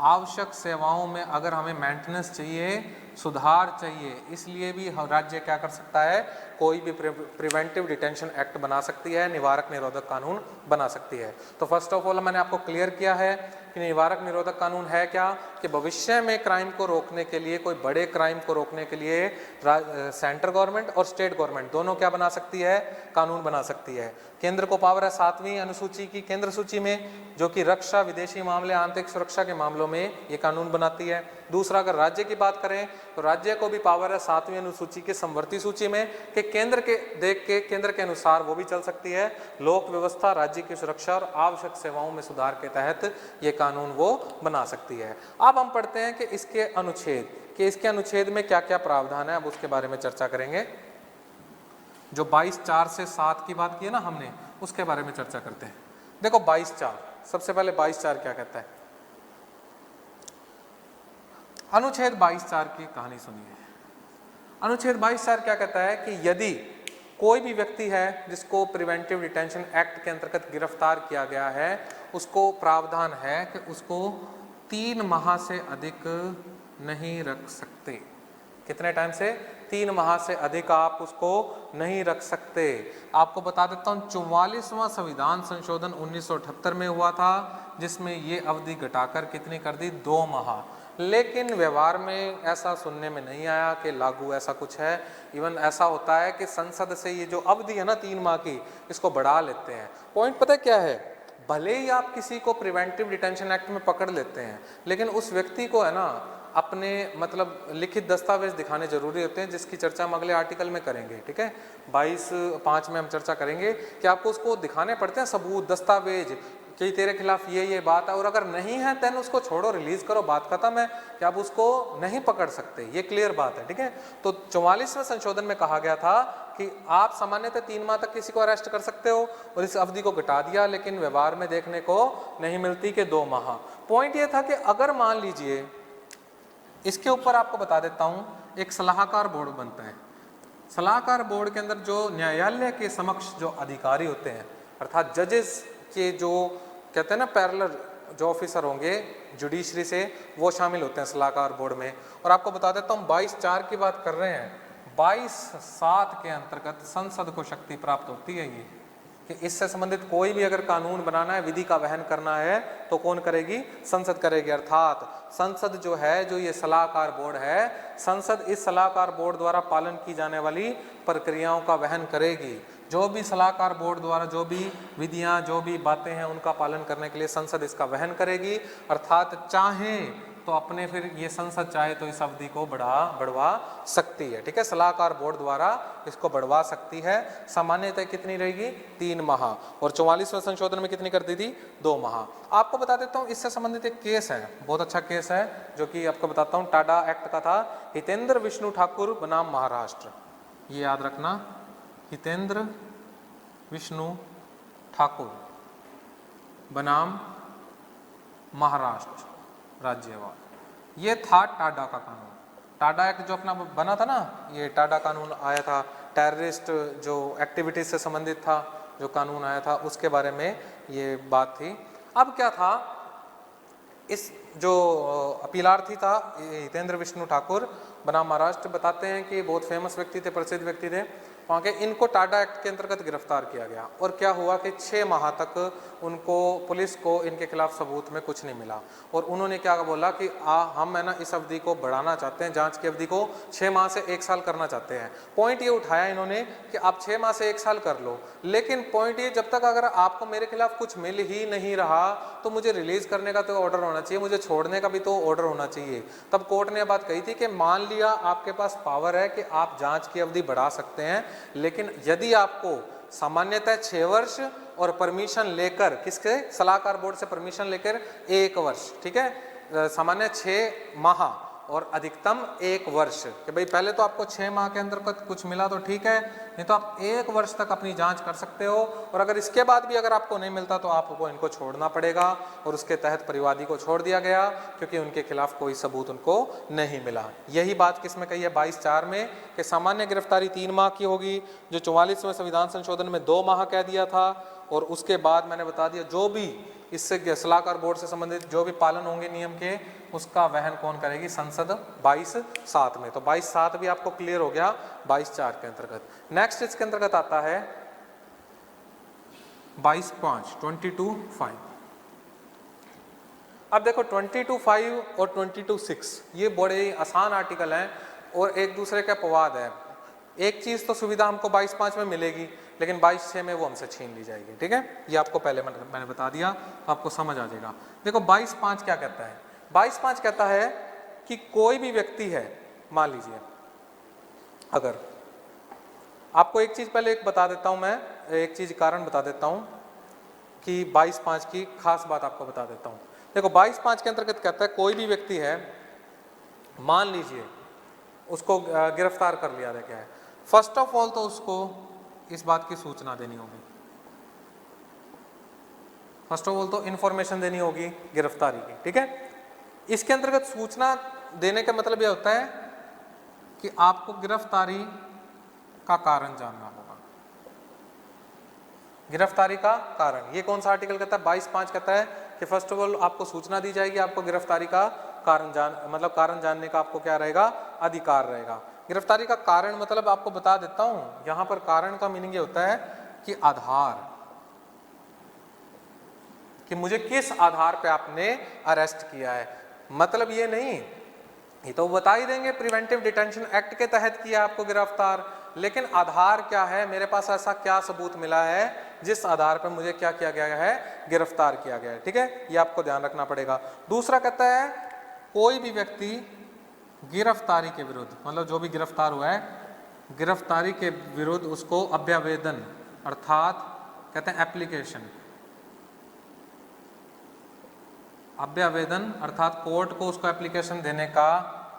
आवश्यक सेवाओं में अगर हमें मेंटेनेंस चाहिए, सुधार चाहिए, इसलिए भी राज्य क्या कर सकता है? कोई भी प्रिवेंटिव डिटेंशन एक्ट बना सकती है, निवारक निरोधक कानून बना सकती है। तो फर्स्ट ऑफ ऑल मैंने आपको क्लियर किया है कि निवारक निरोधक कानून है क्या, कि भविष्य में क्राइम को रोकने के लिए, कोई बड़े क्राइम को रोकने के लिए सेंट्रल गवर्नमेंट और स्टेट गवर्नमेंट दोनों क्या बना सकती है? कानून बना सकती है। केंद्र को पावर है 7वीं अनुसूची की केंद्र सूची में, जो कि रक्षा, विदेशी मामले, आंतरिक सुरक्षा के मामलों में ये कानून बनाती है। दूसरा, अगर राज्य की बात करें तो राज्य को भी पावर है 7वीं अनुसूची की समवर्ती सूची में, कि केंद्र के देख के केंद्र के अनुसार वो भी चल सकती है। लोक व्यवस्था, राज्य की सुरक्षा और आवश्यक सेवाओं में सुधार के तहत ये कानून वो बना सकती है। अब हम पढ़ते हैं कि इसके अनुच्छेद, कि इसके अनुच्छेद में क्या क्या प्रावधान है, अब उसके बारे में चर्चा करेंगे। जो 22(4) से 7 की बात की है ना हमने, उसके बारे में चर्चा करते हैं। देखो 22(4), सबसे पहले 22(4) क्या कहता है? अनुच्छेद 22(4) की कहानी सुनिए। अनुच्छेद 22(4) क्या कहता है कि यदि कोई भी व्यक्ति है जिसको प्रिवेंटिव डिटेंशन एक्ट के अंतर्गत गिरफ्तार किया गया है, उसको प्रावधान है कि उसको 3 माह से अधिक नहीं रख सकते। कितने टाइम से? 3 माह से अधिक आप उसको नहीं रख सकते। आपको बता देता हूँ 44वां संविधान संशोधन 1978 में हुआ था, जिसमें ये अवधि घटाकर कितनी कर दी? 2 माह। लेकिन व्यवहार में ऐसा सुनने में नहीं आया कि लागू ऐसा कुछ है। इवन ऐसा होता है कि संसद से ये जो अवधि है ना 3 माह की, इसको बढ़ा लेते हैं। पॉइंट पता क्या है? भले ही आप किसी को प्रिवेंटिव डिटेंशन एक्ट में पकड़ लेते हैं, लेकिन उस व्यक्ति को है ना अपने मतलब लिखित दस्तावेज दिखाने जरूरी होते हैं, जिसकी चर्चा हम अगले आर्टिकल में करेंगे। ठीक है, 22(5) में हम चर्चा करेंगे कि आपको उसको दिखाने पड़ते हैं सबूत, दस्तावेज कि तेरे खिलाफ ये बात है, और अगर नहीं है देन उसको छोड़ो, रिलीज करो, बात खत्म है, कि आप उसको नहीं पकड़ सकते। ये क्लियर बात है। ठीक है, तो 44वें संशोधन में कहा गया था कि आप सामान्यतः 3 माह तक किसी को अरेस्ट कर सकते हो, और इस अवधि को घटा दिया, लेकिन व्यवहार में देखने को नहीं मिलती कि 2 माह। पॉइंट ये था कि अगर मान लीजिए, इसके ऊपर आपको बता देता हूं, एक सलाहकार बोर्ड बनता है। सलाहकार बोर्ड के अंदर जो न्यायालय के समक्ष जो अधिकारी होते हैं, अर्थात जजेस के जो कहते हैं ना पैरेलल जो ऑफिसर होंगे जुडिशरी से, वो शामिल होते हैं सलाहकार बोर्ड में। और आपको बता देता हूँ 22(4) की बात कर रहे हैं, 22(7) के अंतर्गत संसद को शक्ति प्राप्त होती है ये, कि इससे संबंधित कोई भी अगर कानून बनाना है, विधि का वहन करना है, तो कौन करेगी? संसद करेगी। अर्थात संसद जो है, जो ये सलाहकार बोर्ड है, संसद इस सलाहकार बोर्ड द्वारा पालन की जाने वाली प्रक्रियाओं का वहन करेगी। जो भी सलाहकार बोर्ड द्वारा जो भी विधियां, जो भी बातें हैं, उनका पालन करने के लिए संसद इसका वहन करेगी। अर्थात चाहे तो अपने फिर ये संसद चाहे तो इस अवधि को बढ़वा सकती है, ठीक है। सलाहकार बोर्ड द्वारा इसको बढ़वा सकती है। सामान्यतः कितनी रहेगी? 3 माह, और 44वें संशोधन में कितनी कर दी थी? 2 माह। आपको बता देता हूँ, इससे संबंधित एक केस है, बहुत अच्छा केस है, जो कि आपको बताता हूँ। टाडा एक्ट का था। हितेंद्र विष्णु ठाकुर बनाम महाराष्ट्र, ये याद रखना, हितेंद्र विष्णु ठाकुर बनाम महाराष्ट्र राज्यवाद। ये था टाडा का कानून। टाडा एक्ट जो अपना बना था ना, ये टाडा कानून आया था, टेररिस्ट जो एक्टिविटीज से संबंधित था, जो कानून आया था उसके बारे में ये बात थी। अब क्या था, इस जो अपीलार्थी था हितेंद्र विष्णु ठाकुर बनाम महाराष्ट्र, बताते हैं कि बहुत फेमस व्यक्ति थे, प्रसिद्ध व्यक्ति थे वहाँ के। इनको टाडा एक्ट के अंतर्गत गिरफ्तार किया गया, और क्या हुआ कि 6 माह तक उनको, पुलिस को इनके खिलाफ सबूत में कुछ नहीं मिला। और उन्होंने क्या बोला कि हम है ना इस अवधि को बढ़ाना चाहते हैं, जांच की अवधि को 6 माह से 1 साल करना चाहते हैं। पॉइंट ये उठाया इन्होंने कि आप 6 माह से 1 साल कर लो, लेकिन पॉइंट ये, जब तक अगर आपको मेरे खिलाफ कुछ मिल ही नहीं रहा तो मुझे रिलीज करने का तो ऑर्डर होना चाहिए, मुझे छोड़ने का भी तो ऑर्डर होना चाहिए। तब कोर्ट ने बात कही थी कि मान लिया आपके पास पावर है कि आप जांच की अवधि बढ़ा सकते हैं, लेकिन यदि आपको सामान्यतः 6 वर्ष और परमिशन लेकर, किसके? सलाहकार बोर्ड से परमिशन लेकर 1 वर्ष, ठीक है, सामान्य 6 माह और अधिकतम 1 वर्ष, कि भाई पहले तो आपको 6 माह के अंदर कुछ मिला तो ठीक है, नहीं तो आप 1 वर्ष तक अपनी जांच कर सकते हो, और अगर इसके बाद भी अगर आपको नहीं मिलता तो आपको इनको छोड़ना पड़ेगा। और उसके तहत परिवादी को छोड़ दिया गया, क्योंकि उनके खिलाफ कोई सबूत उनको नहीं मिला। यही बात किसमें कही है? 22(4) में, कि सामान्य गिरफ्तारी 3 माह की होगी, जो 44वें संविधान संशोधन में 2 माह कह दिया था। और उसके बाद मैंने बता दिया, जो भी इससे सलाहकार बोर्ड से संबंधित जो भी पालन होंगे नियम के, उसका वहन कौन करेगी? संसद 22(7) में। तो 22(7) भी आपको क्लियर हो गया 22(4) के अंतर्गत। नेक्स्ट इसके अंतर्गत आता है 22(5), 22(5). अब देखो 22(5) और 22(6) ये बड़े आसान आर्टिकल हैं और एक दूसरे का अपवाद है। एक चीज तो सुविधा हमको 22(5) में मिलेगी, लेकिन 22(6) में वो हमसे छीन ली जाएगी, ठीक है। ये आपको पहले मैंने बता दिया, तो आपको समझ आ जाएगा। देखो 22(5) क्या कहता है? 22(5) कहता है कि कोई भी व्यक्ति है, मान लीजिए, अगर आपको एक चीज पहले एक बता देता हूं, मैं एक चीज कारण बता देता हूं कि 22(5) की खास बात आपको बता देता हूं। देखो 22(5) के अंतर्गत कहता है, कोई भी व्यक्ति है, मान लीजिए उसको गिरफ्तार कर लिया गया है, फर्स्ट ऑफ ऑल तो उसको इस बात की सूचना देनी होगी, फर्स्ट ऑफ ऑल तो इंफॉर्मेशन देनी होगी गिरफ्तारी की, ठीक है। इसके अंतर्गत सूचना देने का मतलब यह होता है कि आपको गिरफ्तारी का कारण जानना होगा। गिरफ्तारी का कारण, ये कौन सा आर्टिकल कहता है? 22(5) कहता है कि फर्स्ट ऑफ ऑल आपको सूचना दी जाएगी, आपको गिरफ्तारी का कारण कारण जानने का आपको क्या रहेगा? अधिकार रहेगा। गिरफ्तारी का कारण मतलब आपको बता देता हूं, यहां पर कारण का मीनिंग ये होता है कि आधार, कि मुझे किस आधार पे आपने अरेस्ट किया है। मतलब ये नहीं, ये तो बता ही देंगे प्रिवेंटिव डिटेंशन एक्ट के तहत किया आपको गिरफ्तार, लेकिन आधार क्या है, मेरे पास ऐसा क्या सबूत मिला है जिस आधार पर मुझे क्या किया गया है? गिरफ्तार किया गया है, ठीक है। ये आपको ध्यान रखना पड़ेगा। दूसरा कहता है, कोई भी व्यक्ति गिरफ्तारी के विरुद्ध, मतलब जो भी गिरफ्तार हुआ है, गिरफ्तारी के विरुद्ध उसको अभ्यावेदन, अर्थात कहते हैं एप्लीकेशन, अभ्यावेदन अर्थात कोर्ट को उसको एप्लीकेशन देने का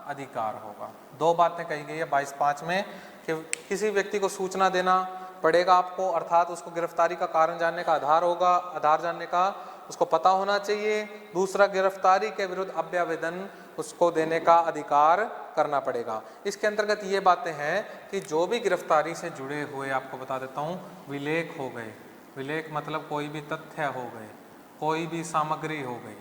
अधिकार होगा। 2 बातें कही गई है 22(5) में, कि किसी व्यक्ति को सूचना देना पड़ेगा आपको, अर्थात उसको गिरफ्तारी का कारण जानने का आधार होगा, आधार जानने का उसको पता होना चाहिए। दूसरा, गिरफ्तारी के विरुद्ध अभ्यावेदन उसको देने का अधिकार करना पड़ेगा। इसके अंतर्गत ये बातें हैं कि जो भी गिरफ्तारी से जुड़े हुए, आपको बता देता हूँ, विलेख हो गए, विलेख मतलब कोई भी तथ्य हो गए, कोई भी सामग्री हो गई,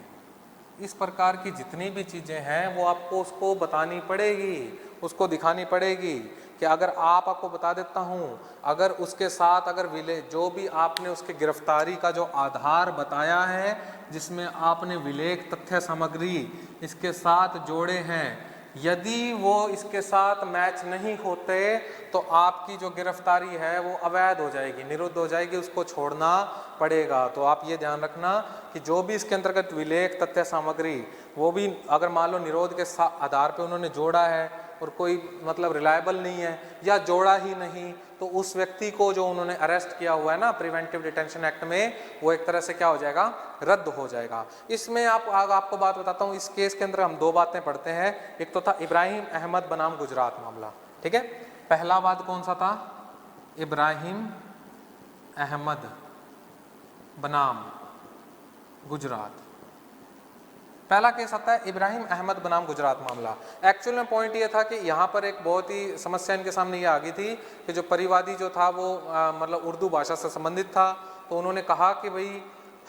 इस प्रकार की जितनी भी चीज़ें हैं वो आपको उसको बतानी पड़ेगी, उसको दिखानी पड़ेगी। कि अगर आपको बता देता हूँ, अगर उसके साथ अगर जो भी आपने उसके गिरफ्तारी का जो आधार बताया है, जिसमें आपने विलेख तथ्य सामग्री इसके साथ जोड़े हैं, यदि वो इसके साथ मैच नहीं होते तो आपकी जो गिरफ्तारी है वो अवैध हो जाएगी, निरुद्ध हो जाएगी, उसको छोड़ना पड़ेगा। तो आप ये ध्यान रखना कि जो भी इसके अंतर्गत विलेख तथ्य सामग्री, वो भी अगर मान लो निरोध के आधार पे उन्होंने जोड़ा है और कोई मतलब रिलायबल नहीं है या जोड़ा ही नहीं, तो उस व्यक्ति को जो उन्होंने अरेस्ट किया हुआ है ना प्रिवेंटिव डिटेंशन एक्ट में, वो एक तरह से क्या हो जाएगा, रद्द हो जाएगा। इसमें आपको बात बताता हूँ, इस केस के अंदर हम दो बातें पढ़ते हैं। एक तो था इब्राहिम अहमद बनाम गुजरात मामला, ठीक है। पहला वाद कौन सा था, इब्राहिम अहमद बनाम गुजरात। पहला केस आता है इब्राहिम अहमद बनाम गुजरात मामला। एक्चुअल में पॉइंट ये था कि यहाँ पर एक बहुत ही समस्या इनके सामने ये आ गई थी कि जो परिवादी जो था वो मतलब उर्दू भाषा से संबंधित था। तो उन्होंने कहा कि भाई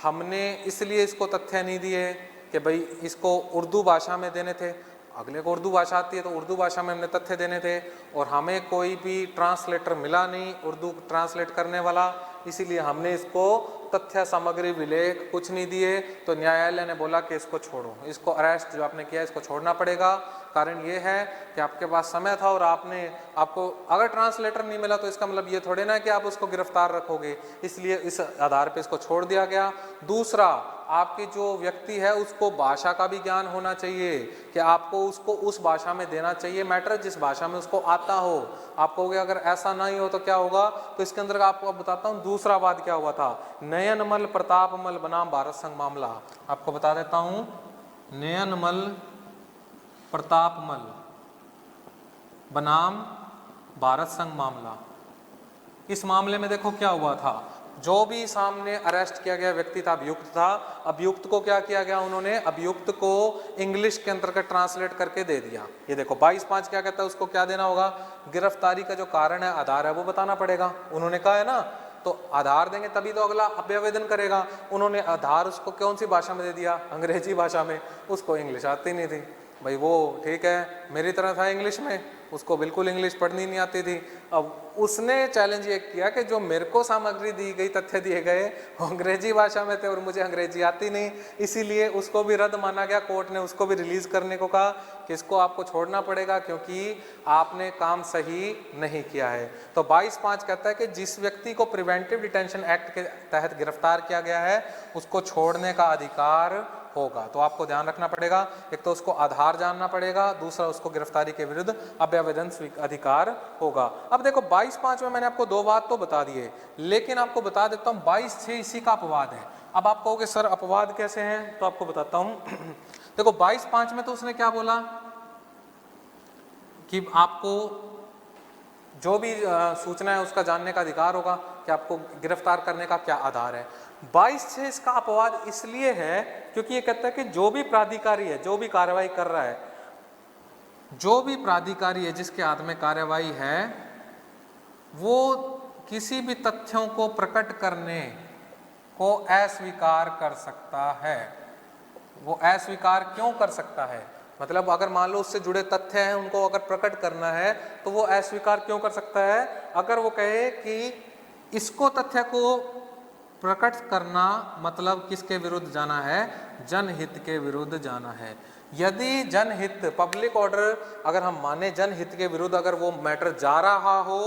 हमने इसलिए इसको तथ्य नहीं दिए कि भाई इसको उर्दू भाषा में देने थे, अगले को उर्दू भाषा आती है तो उर्दू भाषा में हमने तथ्य देने थे, और हमें कोई भी ट्रांसलेटर मिला नहीं उर्दू ट्रांसलेट करने वाला, इसीलिए हमने इसको तथ्य सामग्री विलेख कुछ नहीं दिए। तो न्यायालय ने बोला कि इसको छोड़ो, इसको अरेस्ट जो आपने किया इसको छोड़ना पड़ेगा। कारण ये है कि आपके पास समय था और आपको अगर ट्रांसलेटर नहीं मिला तो इसका मतलब ये थोड़े ना कि आप उसको गिरफ्तार रखोगे, इसलिए इस आधार पे इसको छोड़ दिया गया। दूसरा, आपकी जो व्यक्ति है उसको भाषा का भी ज्ञान होना चाहिए कि आपको उसको उस भाषा में देना चाहिए मैटर जिस भाषा में उसको आता हो। आप कहोगे अगर ऐसा नहीं हो तो क्या होगा, तो इसके अंदर आपको बताता हूँ दूसरा वाद क्या हुआ था। नयनमल प्रतापमल बनाम भारत संघ मामला, आपको बता देता हूँ। नयनमल प्रतापमल बनाम भारत संघ मामला। इस मामले में देखो क्या हुआ था, जो भी सामने अरेस्ट किया गया व्यक्ति था अभियुक्त था, अभियुक्त को क्या किया गया, उन्होंने अभियुक्त को इंग्लिश के अंतर्गत ट्रांसलेट करके दे दिया। ये देखो 22(5) क्या कहता है, उसको क्या देना होगा, गिरफ्तारी का जो कारण है आधार है वो बताना पड़ेगा। उन्होंने कहा है ना, तो आधार देंगे तभी तो अगला अभ्यावेदन करेगा। उन्होंने आधार उसको कौन सी भाषा में दे दिया, अंग्रेजी भाषा में, उसको इंग्लिश आती नहीं थी। भाई वो ठीक है, मेरी तरह था इंग्लिश में, उसको बिल्कुल इंग्लिश पढ़नी नहीं आती थी। अब उसने चैलेंज ये किया कि जो मेरे को सामग्री दी गई, तथ्य दिए गए, अंग्रेजी भाषा में थे और मुझे अंग्रेजी आती नहीं, इसीलिए उसको भी रद्द माना गया। कोर्ट ने उसको भी रिलीज करने को कहा कि इसको आपको छोड़ना पड़ेगा क्योंकि आपने काम सही नहीं किया है। तो 22(5) कहता है कि जिस व्यक्ति को प्रिवेंटिव डिटेंशन एक्ट के तहत गिरफ्तार किया गया है उसको छोड़ने का अधिकार होगा। तो आपको ध्यान रखना पड़ेगा, एक तो उसको आधार जानना पड़ेगा, दूसरा उसको गिरफ्तारी के विरुद्ध अभ्यावेदन अधिकार होगा। अब देखो 22(5) में मैंने आपको दो बात तो बता दिए, लेकिन आपको बता देता हूँ 22(6) इसी का अपवाद है। अब आप कहोगे सर अपवाद कैसे हैं, तो आपको बताता हूँ। देखो 22(5) में तो उसने क्या बोला कि आपको जो भी सूचना है उसका जानने का अधिकार होगा कि आपको गिरफ्तार करने का क्या आधार है। 22(6) इसका अपवाद इसलिए है क्योंकि ये कहता है कि जो भी प्राधिकारी है, जो भी कार्रवाई कर रहा है, जो भी प्राधिकारी है जिसके हाथ में कार्रवाई है, वो किसी भी तथ्यों को प्रकट करने को अस्वीकार कर सकता है। वो अस्वीकार क्यों कर सकता है, मतलब अगर मान लो उससे जुड़े तथ्य हैं उनको अगर प्रकट करना है तो वो अस्वीकार क्यों कर सकता है, अगर वो कहे कि इसको तथ्य को प्रकट करना मतलब किसके विरुद्ध जाना है, जनहित के विरुद्ध जाना है। यदि जनहित, पब्लिक ऑर्डर अगर हम माने जनहित के विरुद्ध अगर वो मैटर जा रहा हो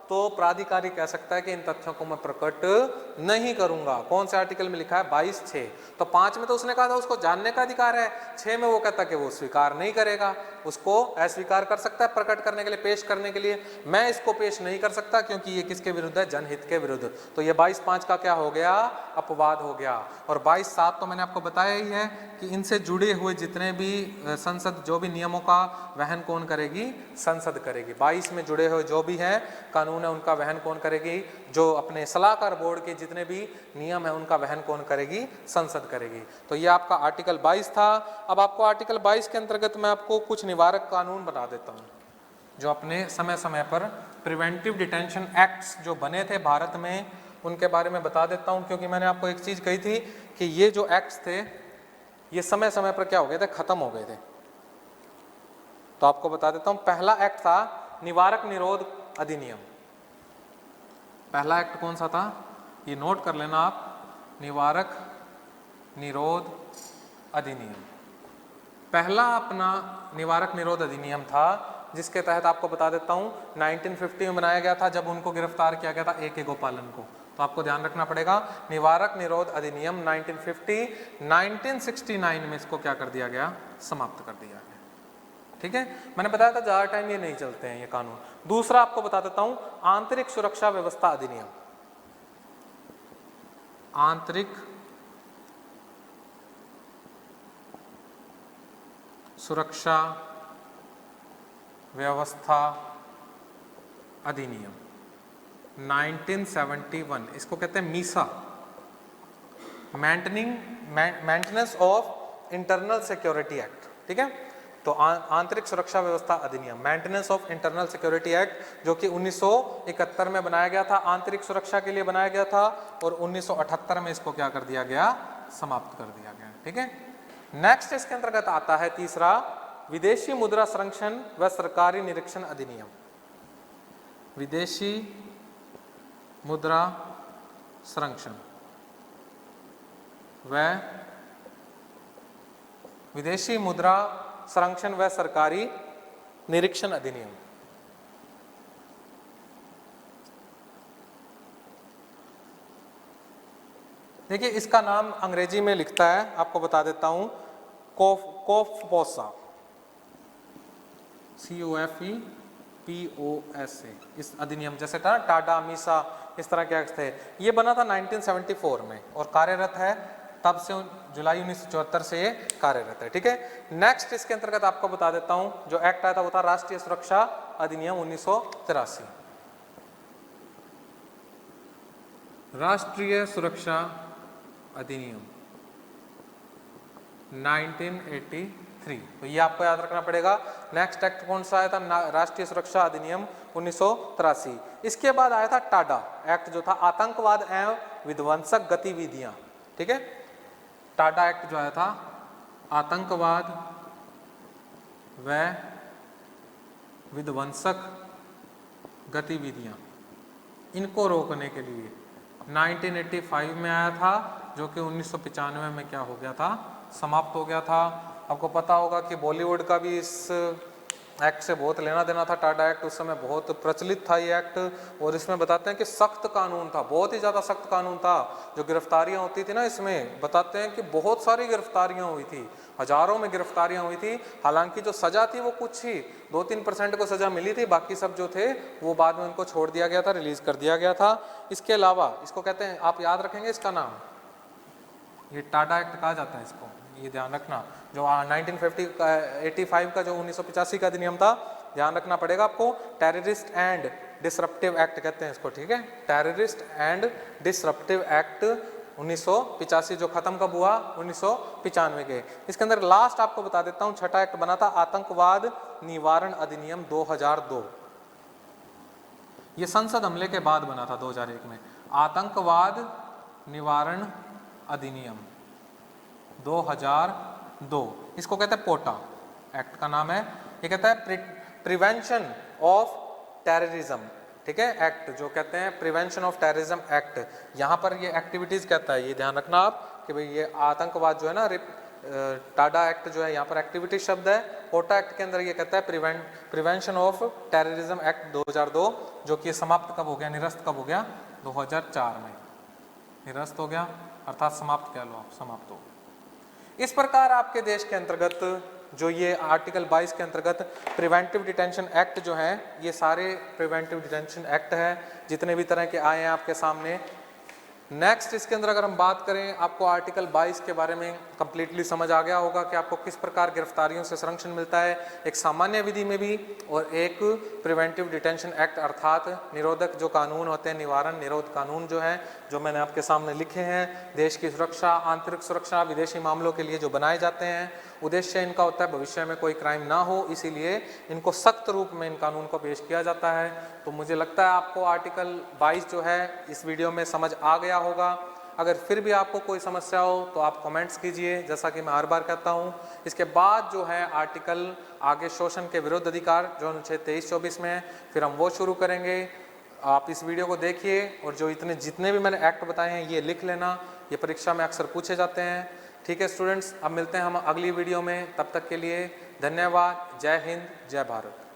तो प्राधिकारी कह सकता है कि इन तथ्यों को मैं प्रकट नहीं करूंगा। कौन से आर्टिकल में लिखा है, 22(6). तो 5 में तो उसने कहा था उसको जानने का अधिकार है, 6 में वो कहता कि वो स्वीकार नहीं करेगा, उसको अस्वीकार कर सकता है प्रकट करने के लिए, पेश करने के लिए। मैं इसको पेश नहीं कर सकता क्योंकि ये किसके विरुद्ध है, जनहित के विरुद्ध। तो ये 22(5) का क्या हो गया, अपवाद हो गया। और 22(7) तो मैंने आपको बताया ही है कि इनसे जुड़े हुए जितने भी संसद जो भी नियमों का वहन कौन करेगी, संसद करेगी। 22 में जुड़े हुए जो भी हैं कानून है उनका वहन कौन करेगी, जो अपने सलाहकार बोर्ड के जितने भी नियम है उनका वहन कौन करेगी, संसद करेगी। तो ये आपका आर्टिकल 22 था। अब आपको आर्टिकल 22 के अंतर्गत मैं आपको कुछ निवारक कानून बता देता हूँ जो अपने समय समय पर प्रिवेंटिव डिटेंशन एक्ट्स जो बने थे भारत में उनके बारे में बता देता हूँ। क्योंकि मैंने आपको एक चीज कही थी कि ये जो एक्ट्स थे ये समय समय पर क्या हो गए थे, खत्म हो गए थे। तो आपको बता देता हूँ, पहला एक्ट था निवारक निरोध अधिनियम। पहला एक्ट कौन सा था, ये नोट कर लेना आप, निवारक निरोध अधिनियम। पहला अपना निवारक निरोध अधिनियम था, जिसके तहत आपको बता देता हूं 1950 में बनाया गया था, जब उनको गिरफ्तार किया गया था A.K. गोपालन को। तो आपको ध्यान रखना पड़ेगा, निवारक निरोध अधिनियम 1950, 1969 में इसको क्या कर दिया गया, समाप्त कर दिया गया। ठीक है, मैंने बताया था ज्यादा टाइम ये नहीं चलते हैं ये कानून। दूसरा आपको बता देता हूं आंतरिक सुरक्षा व्यवस्था अधिनियम, आंतरिक सुरक्षा व्यवस्था अधिनियम 1971, इसको कहते हैं Misa, maintenance of internal security act. ठीक है, तो आंतरिक सुरक्षा व्यवस्था अधिनियम, maintenance of internal security act, जो कि 1971 में बनाया गया था, आंतरिक सुरक्षा के लिए बनाया गया था, और 1978 में इसको क्या कर दिया गया, समाप्त कर दिया गया। ठीक है, नेक्स्ट इसके अंतर्गत आता है तीसरा विदेशी मुद्रा संरक्षण व सरकारी निरीक्षण अधिनियम, विदेशी मुद्रा संरक्षण व विदेशी मुद्रा संरक्षण व सरकारी निरीक्षण अधिनियम। देखिए इसका नाम अंग्रेजी में लिखता है, आपको बता देता हूं, कोफपोसा, COFEPOSA। इस अधिनियम जैसे था टाडा, मीसा, इस तरह के एक्ट थे। ये बना था 1974 में और कार्यरत है तब से, जुलाई 1974 से ये कार्यरत है। ठीक है, नेक्स्ट इसके अंतर्गत आपको बता देता हूं जो एक्ट आया था वो था राष्ट्रीय सुरक्षा अधिनियम 1983। राष्ट्रीय सुरक्षा अधिनियम 1983, तो ये आपको याद रखना पड़ेगा। नेक्स्ट एक्ट कौन सा आया था, राष्ट्रीय सुरक्षा अधिनियम 1983। इसके बाद आया था टाडा एक्ट, जो था आतंकवाद एवं विध्वंसक गतिविधियां। ठीक है, टाडा एक्ट जो आया था आतंकवाद व विध्वंसक गतिविधियां, इनको रोकने के लिए 1985 में आया था, जो कि 1995 में क्या हो गया था, समाप्त हो गया था। आपको पता होगा कि बॉलीवुड का भी इस एक्ट से बहुत लेना देना था। टाडा एक्ट उस समय बहुत प्रचलित था ये एक्ट, और इसमें बताते हैं कि सख्त कानून था, बहुत ही ज़्यादा सख्त कानून था। जो गिरफ्तारियां होती थी ना, इसमें बताते हैं कि बहुत सारी गिरफ्तारियां हुई थी, हजारों में गिरफ्तारियां हुई थी। हालांकि जो सजा थी वो कुछ ही 2-3% को सजा मिली थी, बाकी सब जो थे वो बाद में उनको छोड़ दिया गया था, रिलीज कर दिया गया था। इसके अलावा इसको कहते हैं, आप याद रखेंगे इसका नाम, ये टाडा एक्ट कहा जाता है इसको, ये ध्यान रखना। जो 1985 का जो 1985 का अधिनियम था, ध्यान रखना पड़ेगा आपको। टेररिस्ट एंड डिसरप्टिव एक्ट कहते हैं इसको। ठीक है, टेररिस्ट एंड डिसरप्टिव एक्ट 1985, जो खत्म कब हुआ, 1995 के। इसके अंदर लास्ट आपको बता देता हूं, छठा एक्ट बना था आतंकवाद निवारण अधिनियम 2002। ये संसद हमले के बाद बना था 2001 में। आतंकवाद निवारण अधिनियम 2002, इसको कहते हैं पोटा एक्ट का नाम है। ये कहता है प्रिवेंशन ऑफ टेररिज्म। ठीक है, एक्ट जो कहते हैं प्रिवेंशन ऑफ टेररिज्म एक्ट। यहाँ पर ये एक्टिविटीज कहता है, ये ध्यान रखना आप कि भाई ये आतंकवाद जो है ना, टाडा एक्ट जो है यहाँ पर एक्टिविटी शब्द है। पोटा एक्ट के अंदर ये कहता है प्रिवेंशन ऑफ टेररिज्म एक्ट 2002, जो कि समाप्त कब हो गया, निरस्त कब हो गया, 2004 में निरस्त हो गया, अर्थात समाप्त कह लो आप, समाप्त हो। इस प्रकार आपके देश के अंतर्गत जो ये आर्टिकल 22 के अंतर्गत प्रिवेंटिव डिटेंशन एक्ट जो है, ये सारे प्रिवेंटिव डिटेंशन एक्ट है जितने भी तरह के आए हैं आपके सामने। नेक्स्ट इसके अंदर अगर हम बात करें, आपको आर्टिकल 22 के बारे में कंप्लीटली समझ आ गया होगा कि आपको किस प्रकार गिरफ्तारियों से संरक्षण मिलता है, एक सामान्य विधि में भी और एक प्रिवेंटिव डिटेंशन एक्ट, अर्थात निरोधक जो कानून होते हैं, निवारण निरोध कानून जो है, जो मैंने आपके सामने लिखे हैं। देश की सुरक्षा, आंतरिक सुरक्षा, विदेशी मामलों के लिए जो बनाए जाते हैं, उद्देश्य इनका होता है भविष्य में कोई क्राइम ना हो, इसीलिए इनको सख्त रूप में इन कानून को पेश किया जाता है। तो मुझे लगता है आपको आर्टिकल 22 जो है इस वीडियो में समझ आ गया होगा। अगर फिर भी आपको कोई समस्या हो तो आप कमेंट्स कीजिए, जैसा कि मैं हर बार कहता हूँ। इसके बाद जो है आर्टिकल आगे शोषण के विरुद्ध अधिकार जो अनुच्छेद 23-24 में है, फिर हम वो शुरू करेंगे। आप इस वीडियो को देखिए और जो जितने भी मैंने एक्ट बताए हैं ये लिख लेना, ये परीक्षा में अक्सर पूछे जाते हैं। ठीक है स्टूडेंट्स, अब मिलते हैं हम अगली वीडियो में, तब तक के लिए धन्यवाद। जय हिंद, जय भारत।